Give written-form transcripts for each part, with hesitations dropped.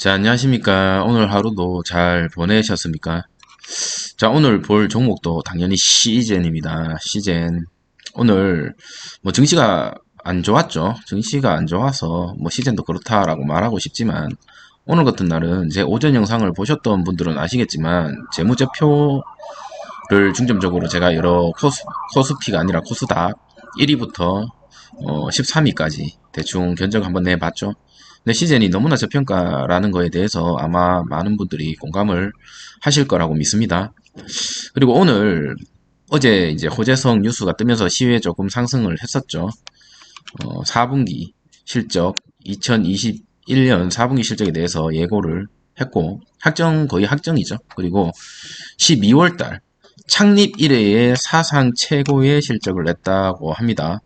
자, 안녕하십니까. 오늘 하루도 잘 보내셨습니까? 자, 오늘 볼 종목도 당연히 시젠입니다. 시젠. 오늘 뭐 증시가 안 좋았죠. 증시가 안 좋아서 뭐 시젠도 그렇다라고 말하고 싶지만 오늘 같은 날은 제 오전 영상을 보셨던 분들은 아시겠지만 재무제표를 중점적으로 제가 여러 코스피가 아니라 코스닥 1위부터 13위까지 대충 견적 한번 내봤죠. 근데 시즌이 너무나 저평가라는 거에 대해서 아마 많은 분들이 공감을 하실 거라고 믿습니다. 그리고 오늘 어제 이제 호재성 뉴스가 뜨면서 시외 조금 상승을 했었죠. 4분기 실적 2021년 4분기 실적에 대해서 예고를 했고 거의 확정이죠. 그리고 12월 달 창립 이래의 사상 최고의 실적을 냈다고 합니다.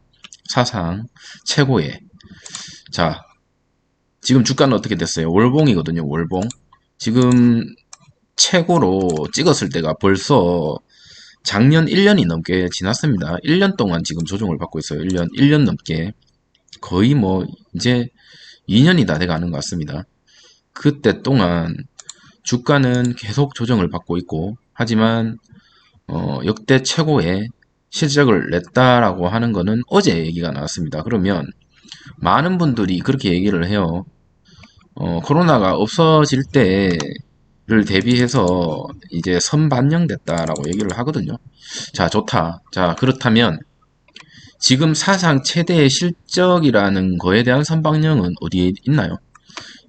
사상 최고의. 자, 지금 주가는 어떻게 됐어요? 월봉이거든요, 월봉. 지금 최고로 찍었을 때가 벌써 작년 1년이 넘게 지났습니다. 1년 동안 지금 조정을 받고 있어요. 1년 넘게. 거의 뭐, 이제 2년이 다 돼가는 것 같습니다. 그때 동안 주가는 계속 조정을 받고 있고, 하지만, 역대 최고의 실적을 냈다라고 하는 거는 어제 얘기가 나왔습니다. 그러면 많은 분들이 그렇게 얘기를 해요. 코로나가 없어질 때를 대비해서 이제 선반영됐다라고 얘기를 하거든요. 자, 좋다. 자, 그렇다면 지금 사상 최대의 실적이라는 거에 대한 선반영은 어디에 있나요?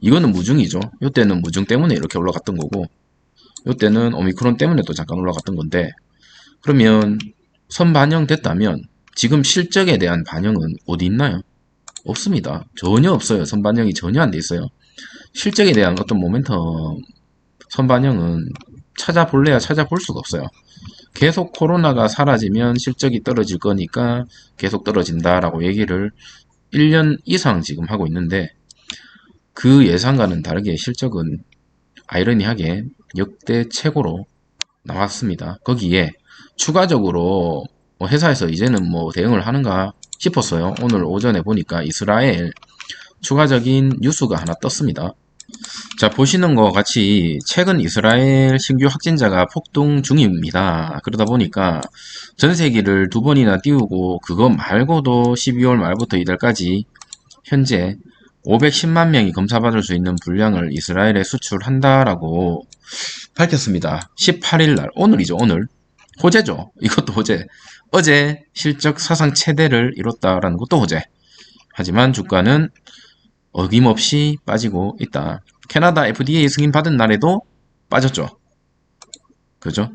이거는 무중이죠. 이때는 무중 때문에 이렇게 올라갔던 거고, 이때는 오미크론 때문에 또 잠깐 올라갔던 건데, 그러면 선반영됐다면 지금 실적에 대한 반영은 어디 있나요? 없습니다. 전혀 없어요. 선반영이 전혀 안 돼 있어요. 실적에 대한 어떤 모멘텀 선반영은 찾아볼래야 찾아볼 수가 없어요. 계속 코로나가 사라지면 실적이 떨어질 거니까 계속 떨어진다라고 얘기를 1년 이상 지금 하고 있는데 그 예상과는 다르게 실적은 아이러니하게 역대 최고로 나왔습니다. 거기에 추가적으로 회사에서 이제는 뭐 대응을 하는가 싶었어요. 오늘 오전에 보니까 이스라엘 추가적인 뉴스가 하나 떴습니다. 자, 보시는 것 같이 최근 이스라엘 신규 확진자가 폭등 중입니다. 그러다 보니까 전세기를 두 번이나 띄우고 그거 말고도 12월 말부터 이달까지 현재 510만 명이 검사받을 수 있는 분량을 이스라엘에 수출한다라고 밝혔습니다. 18일 날, 오늘이죠, 오늘. 호재죠. 이것도 호재. 어제 실적 사상 최대를 이뤘다라는 것도 호재. 하지만 주가는 어김없이 빠지고 있다. 캐나다 FDA 승인 받은 날에도 빠졌죠. 그죠?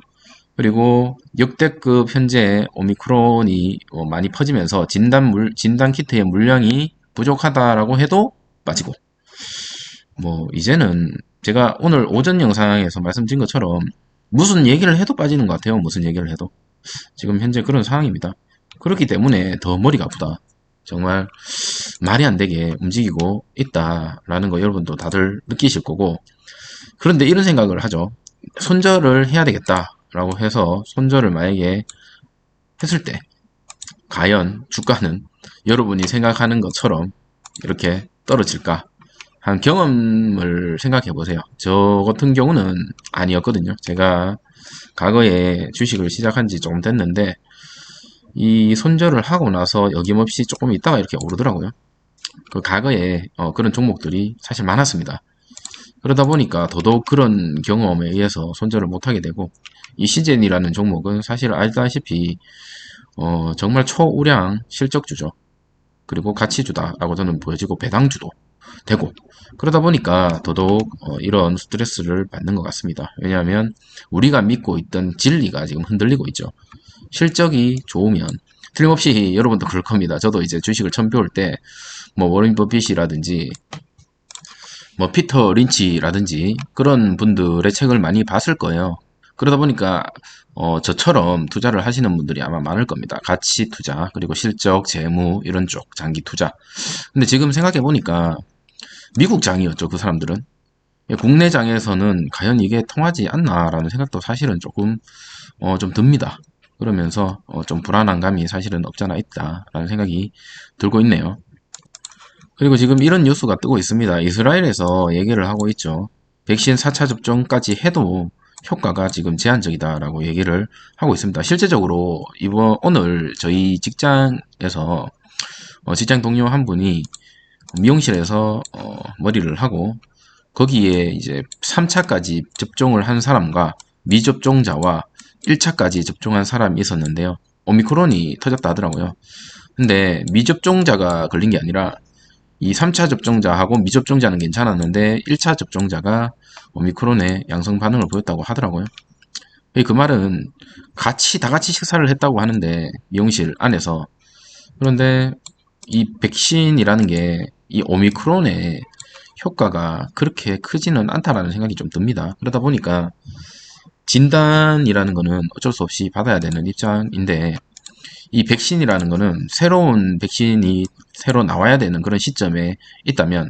그리고 역대급 현재 오미크론이 많이 퍼지면서 진단 키트의 물량이 부족하다라고 해도 빠지고. 뭐, 이제는 제가 오늘 오전 영상에서 말씀드린 것처럼 무슨 얘기를 해도 빠지는 것 같아요. 무슨 얘기를 해도. 지금 현재 그런 상황입니다. 그렇기 때문에 더 머리가 아프다. 정말 말이 안 되게 움직이고 있다라는 거 여러분도 다들 느끼실 거고, 그런데 이런 생각을 하죠. 손절을 해야 되겠다라고 해서 손절을 만약에 했을 때 과연 주가는 여러분이 생각하는 것처럼 이렇게 떨어질까? 한 경험을 생각해 보세요. 저 같은 경우는 아니었거든요. 제가 과거에 주식을 시작한 지 조금 됐는데 이 손절을 하고 나서 여김없이 조금 있다가 이렇게 오르더라고요. 그 과거에 그런 종목들이 사실 많았습니다. 그러다 보니까 더더욱 그런 경험에 의해서 손절을 못하게 되고, 이 시젠이라는 종목은 사실 알다시피 정말 초우량 실적주죠. 그리고 가치주다라고 저는 보여지고 배당주도 되고, 그러다 보니까 더더욱 이런 스트레스를 받는 것 같습니다. 왜냐하면 우리가 믿고 있던 진리가 지금 흔들리고 있죠. 실적이 좋으면 틀림없이 여러분도 그럴 겁니다. 저도 이제 주식을 처음 배울 때 뭐 워런 버핏이라든지 뭐 피터 린치라든지 그런 분들의 책을 많이 봤을 거예요. 그러다 보니까 저처럼 투자를 하시는 분들이 아마 많을 겁니다. 가치 투자, 그리고 실적, 재무 이런 쪽 장기 투자. 근데 지금 생각해 보니까 미국 장이었죠, 그 사람들은. 국내 장에서는 과연 이게 통하지 않나라는 생각도 사실은 조금 좀 듭니다. 그러면서 좀 불안한 감이 사실은 없잖아 있다라는 생각이 들고 있네요. 그리고 지금 이런 뉴스가 뜨고 있습니다. 이스라엘에서 얘기를 하고 있죠. 백신 4차 접종까지 해도 효과가 지금 제한적이다라고 얘기를 하고 있습니다. 실제적으로 오늘 저희 직장에서 직장 동료 한 분이 미용실에서 머리를 하고 거기에 이제 3차까지 접종을 한 사람과 미접종자와 1차까지 접종한 사람이 있었는데요. 오미크론이 터졌다 하더라고요. 근데 미접종자가 걸린 게 아니라 이 3차 접종자하고 미접종자는 괜찮았는데 1차 접종자가 오미크론에 양성 반응을 보였다고 하더라고요. 그 말은 다 같이 식사를 했다고 하는데 미용실 안에서. 그런데 이 백신이라는 게 이 오미크론의 효과가 그렇게 크지는 않다라는 생각이 좀 듭니다. 그러다 보니까 진단이라는 거는 어쩔 수 없이 받아야 되는 입장인데, 이 백신이라는 거는 새로운 백신이 새로 나와야 되는 그런 시점에 있다면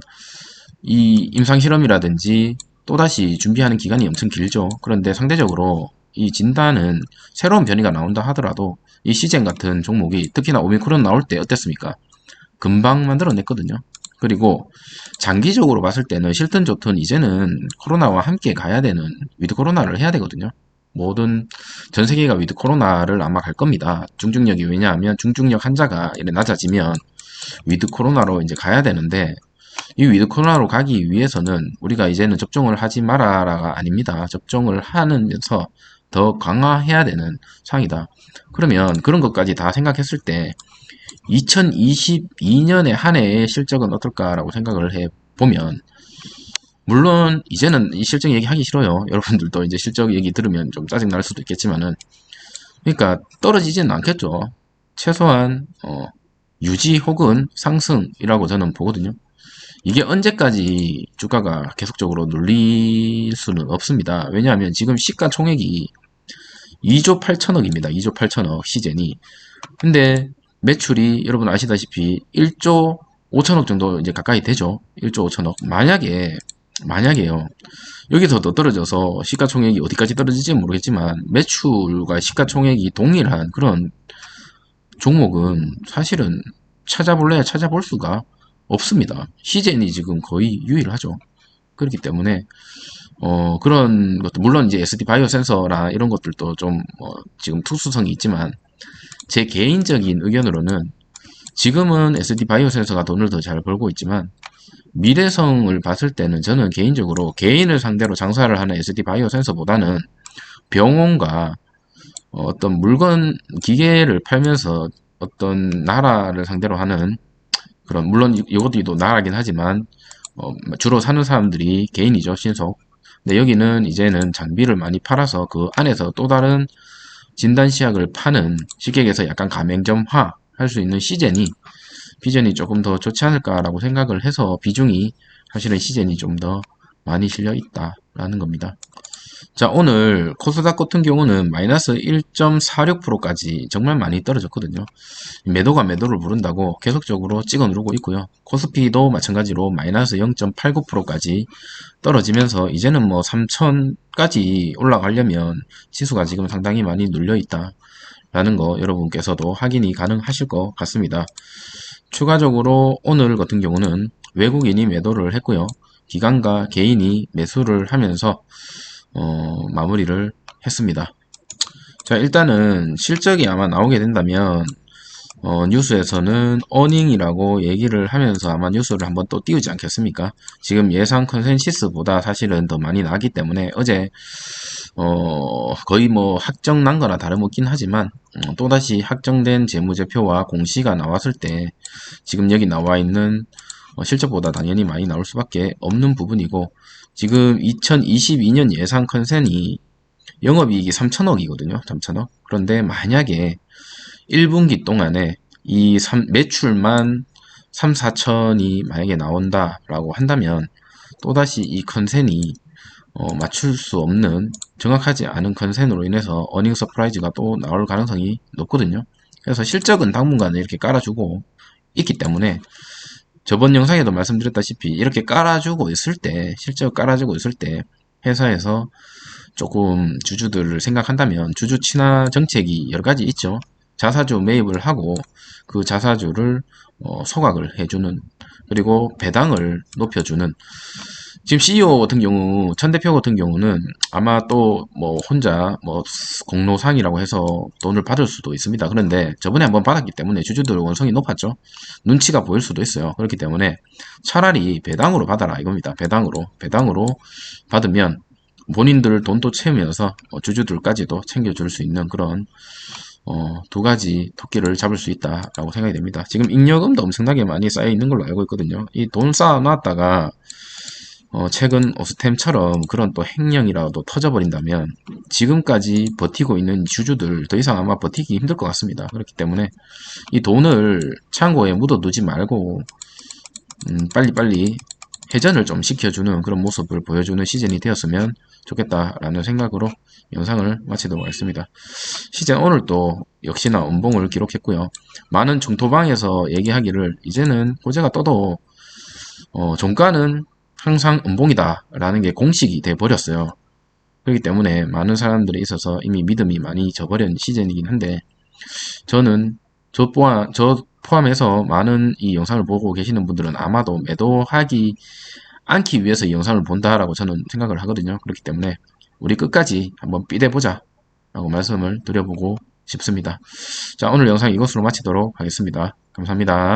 이 임상실험이라든지 또다시 준비하는 기간이 엄청 길죠. 그런데 상대적으로 이 진단은 새로운 변이가 나온다 하더라도 이 시젠 같은 종목이 특히나 오미크론 나올 때 어땠습니까? 금방 만들어냈거든요. 그리고 장기적으로 봤을 때는 싫든 좋든 이제는 코로나와 함께 가야 되는 위드 코로나를 해야 되거든요. 모든 전 세계가 위드 코로나를 아마 갈 겁니다. 중증력이, 왜냐하면 중증력 환자가 이래 낮아지면 위드 코로나로 이제 가야 되는데, 이 위드 코로나로 가기 위해서는 우리가 이제는 접종을 하지 마라가 아닙니다. 접종을 하면서 더 강화해야 되는 상황이다. 그러면 그런 것까지 다 생각했을 때 2022년에 한 해의 실적은 어떨까라고 생각을 해보면, 물론 이제는 이 실적 얘기 하기 싫어요. 여러분들도 이제 실적 얘기 들으면 좀 짜증 날 수도 있겠지만은, 그러니까 떨어지지는 않겠죠. 최소한 유지 혹은 상승이라고 저는 보거든요. 이게 언제까지 주가가 계속적으로 눌릴 수는 없습니다. 왜냐하면 지금 시가총액이 2조 8천억입니다. 2조 8천억 시젠이. 근데 매출이 여러분 아시다시피 1조 5천억 정도 이제 가까이 되죠. 1조 5천억. 만약에요. 여기서 더 떨어져서 시가총액이 어디까지 떨어질지 모르겠지만 매출과 시가총액이 동일한 그런 종목은 사실은 찾아볼래야 찾아볼 수가 없습니다. 시젠이 지금 거의 유일하죠. 그렇기 때문에 그런 것도 물론 이제 SD 바이오 센서나 이런 것들도 좀 지금 특수성이 있지만, 제 개인적인 의견으로는 지금은 SD 바이오 센서가 돈을 더 잘 벌고 있지만 미래성을 봤을 때는 저는 개인적으로 개인을 상대로 장사를 하는 SD 바이오 센서보다는 병원과 어떤 물건 기계를 팔면서 어떤 나라를 상대로 하는 그런, 물론 이것도 나라긴 하지만 주로 사는 사람들이 개인이죠, 신속. 근데 여기는 이제는 장비를 많이 팔아서 그 안에서 또 다른 진단시약을 파는, 쉽게 얘기해서 약간 가맹점화 할 수 있는 비전이 조금 더 좋지 않을까라고 생각을 해서 비중이 사실은 시젠이 좀 더 많이 실려 있다라는 겁니다. 자, 오늘 코스닥 같은 경우는 마이너스 1.46%까지 정말 많이 떨어졌거든요. 매도가 매도를 부른다고 계속적으로 찍어 누르고 있고요. 코스피도 마찬가지로 마이너스 0.89%까지 떨어지면서 이제는 뭐 3000까지 올라가려면 지수가 지금 상당히 많이 눌려 있다 라는 거 여러분께서도 확인이 가능하실 것 같습니다. 추가적으로 오늘 같은 경우는 외국인이 매도를 했고요. 기관과 개인이 매수를 하면서 마무리를 했습니다. 자, 일단은 실적이 아마 나오게 된다면 뉴스에서는 어닝이라고 얘기를 하면서 아마 뉴스를 한번 또 띄우지 않겠습니까? 지금 예상 컨센시스보다 사실은 더 많이 나기 때문에 어제 거의 뭐 확정 난 거나 다름없긴 하지만 또다시 확정된 재무제표와 공시가 나왔을 때 지금 여기 나와 있는 실적보다 당연히 많이 나올 수밖에 없는 부분이고, 지금 2022년 예상 컨센이 영업이익이 3천억이거든요. 3천억. 그런데 만약에 1분기 동안에 이 매출만 3, 4천이 만약에 나온다라고 한다면 또다시 이 컨센이 맞출 수 없는, 정확하지 않은 컨센으로 인해서 어닝 서프라이즈가 또 나올 가능성이 높거든요. 그래서 실적은 당분간은 이렇게 깔아주고 있기 때문에, 저번 영상에도 말씀드렸다시피 이렇게 깔아주고 있을 때, 실적 깔아주고 있을 때 회사에서 조금 주주들을 생각한다면 주주 친화 정책이 여러 가지 있죠. 자사주 매입을 하고 그 자사주를 소각을 해주는, 그리고 배당을 높여주는, 지금 CEO 같은 경우, 천 대표 같은 경우는 아마 또 뭐 혼자 뭐 공로상이라고 해서 돈을 받을 수도 있습니다. 그런데 저번에 한번 받았기 때문에 주주들 원성이 높았죠. 눈치가 보일 수도 있어요. 그렇기 때문에 차라리 배당으로 받아라 이겁니다. 배당으로 받으면 본인들 돈도 채우면서 주주들까지도 챙겨줄 수 있는 그런 두 가지 토끼를 잡을 수 있다라고 생각이 됩니다. 지금 잉여금도 엄청나게 많이 쌓여 있는 걸로 알고 있거든요. 이 돈 쌓아놨다가 최근 오스템처럼 그런 또 횡령이라도 터져버린다면 지금까지 버티고 있는 주주들 더 이상 아마 버티기 힘들 것 같습니다. 그렇기 때문에 이 돈을 창고에 묻어두지 말고 빨리빨리 회전을 좀 시켜주는 그런 모습을 보여주는 시즌이 되었으면 좋겠다라는 생각으로 영상을 마치도록 하겠습니다. 시즌 오늘 또 역시나 음봉을 기록했고요. 많은 중토방에서 얘기하기를 이제는 호재가 떠도 종가는 항상 음봉이다 라는 게 공식이 돼 버렸어요. 그렇기 때문에 많은 사람들에 있어서 이미 믿음이 많이 져버린 시즌이긴 한데 저는 저 포함해서 많은 이 영상을 보고 계시는 분들은 아마도 매도하기 않기 위해서 이 영상을 본다라고 저는 생각을 하거든요. 그렇기 때문에 우리 끝까지 한번 삐대보자 라고 말씀을 드려보고 싶습니다. 자, 오늘 영상 이것으로 마치도록 하겠습니다. 감사합니다.